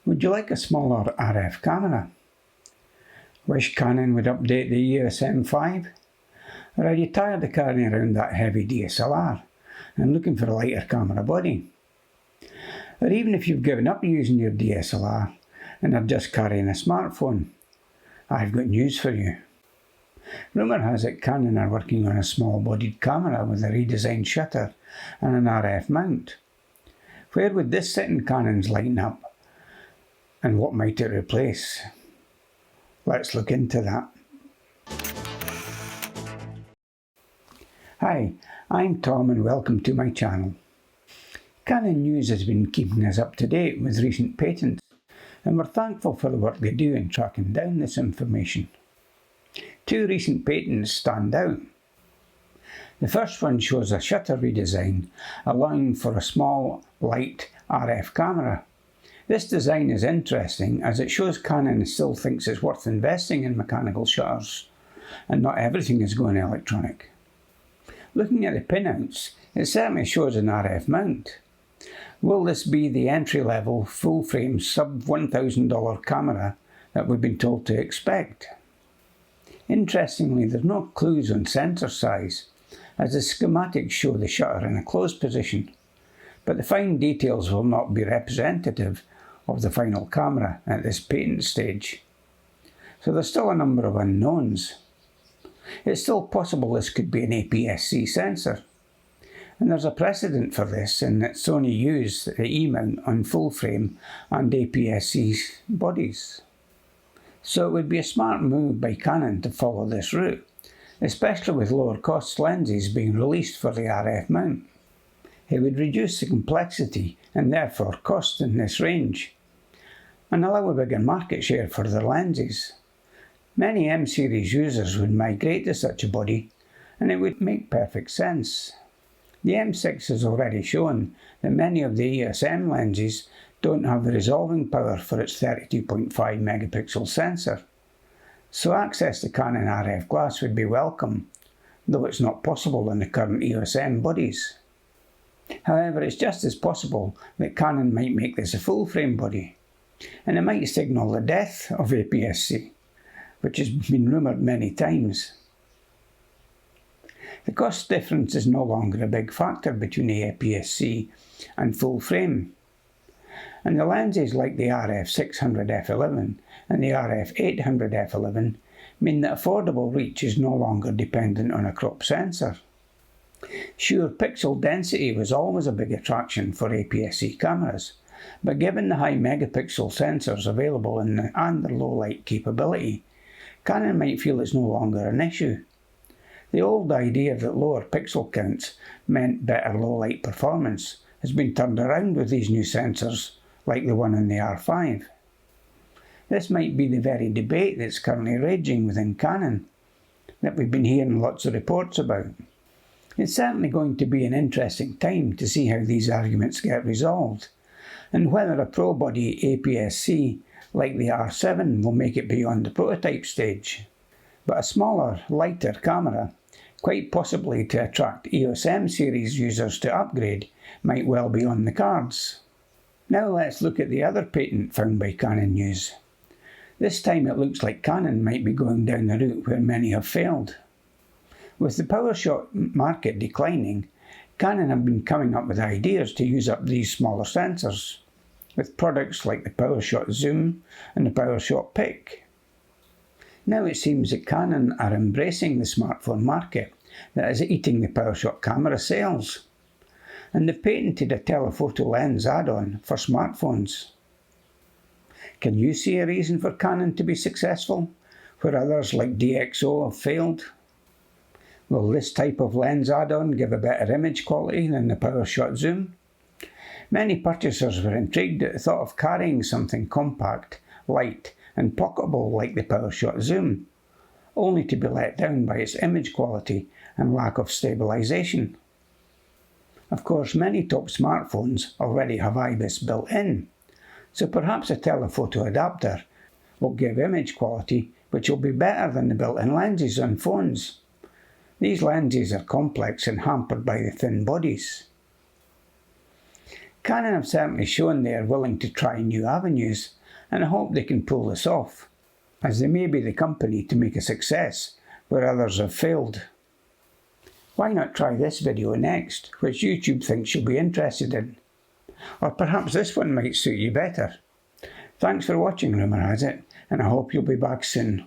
Would you like a smaller RF camera? Wish Canon would update the EOS M5? Or are you tired of carrying around that heavy DSLR and looking for a lighter camera body? Or even if you've given up using your DSLR and are just carrying a smartphone, I've got news for you. Rumour has it Canon are working on a small bodied camera with a redesigned shutter and an RF mount. Where would this sit in Canon's lineup? And what might it replace? Let's look into that. Hi, I'm Tom and welcome to my channel. Canon News has been keeping us up to date with recent patents, and we're thankful for the work they do in tracking down this information. Two recent patents stand out. The first one shows a shutter redesign, allowing for a small, light RF camera. This design is interesting as it shows Canon still thinks it's worth investing in mechanical shutters, and not everything is going electronic. Looking at the pinouts, it certainly shows an RF mount. Will this be the entry-level, full-frame, sub-$1,000 camera that we've been told to expect? Interestingly, there's no clues on sensor size, as the schematics show the shutter in a closed position, but the fine details will not be representative of the final camera at this patent stage. So there's still a number of unknowns. It's still possible this could be an aps-c sensor, and there's a precedent for this in that Sony used the E-mount on full-frame and aps-c bodies. So it would be a smart move by Canon to follow this route, especially with lower cost lenses being released for the RF mount. It would reduce the complexity and therefore cost in this range, and allow a bigger market share for the lenses. Many M-series users would migrate to such a body, and it would make perfect sense. The M6 has already shown that many of the EOS M lenses don't have the resolving power for its 32.5 megapixel sensor, so access to Canon RF glass would be welcome, though it's not possible in the current EOS M bodies. However, it's just as possible that Canon might make this a full-frame body, and it might signal the death of aps-c, which has been rumoured many times. The cost difference is no longer a big factor between the aps-c and full-frame, and the lenses like the RF600f11 and the RF800f11 mean that affordable reach is no longer dependent on a crop sensor. Sure, pixel density was always a big attraction for aps-c cameras, but given the high megapixel sensors available and the low light capability, Canon might feel it's no longer an issue. The old idea that lower pixel counts meant better low light performance has been turned around with these new sensors, like the one in the R5. This might be the very debate that's currently raging within Canon, that we've been hearing lots of reports about. It's certainly going to be an interesting time to see how these arguments get resolved, and whether a pro-body aps-c like the R7 will make it beyond the prototype stage. But a smaller, lighter camera, quite possibly to attract EOS M series users to upgrade, might well be on the cards. Now let's look at the other patent found by Canon News. This time it looks like Canon might be going down the route where many have failed. With the Powershot market declining, Canon have been coming up with ideas to use up these smaller sensors, with products like the Powershot Zoom and the Powershot Pic. Now it seems that Canon are embracing the smartphone market that is eating the Powershot camera sales, and they've patented a telephoto lens add-on for smartphones. Can you see a reason for Canon to be successful, where others like DxO have failed? Will this type of lens add-on give a better image quality than the Powershot Zoom? Many purchasers were intrigued at the thought of carrying something compact, light and pocketable like the Powershot Zoom, only to be let down by its image quality and lack of stabilisation. Of course, many top smartphones already have IBIS built in, so perhaps a telephoto adapter will give image quality which will be better than the built-in lenses on phones. These lenses are complex and hampered by the thin bodies. Canon have certainly shown they are willing to try new avenues, and I hope they can pull this off, as they may be the company to make a success where others have failed. Why not try this video next, which YouTube thinks you'll be interested in? Or perhaps this one might suit you better. Thanks for watching, Rumour has it, and I hope you'll be back soon.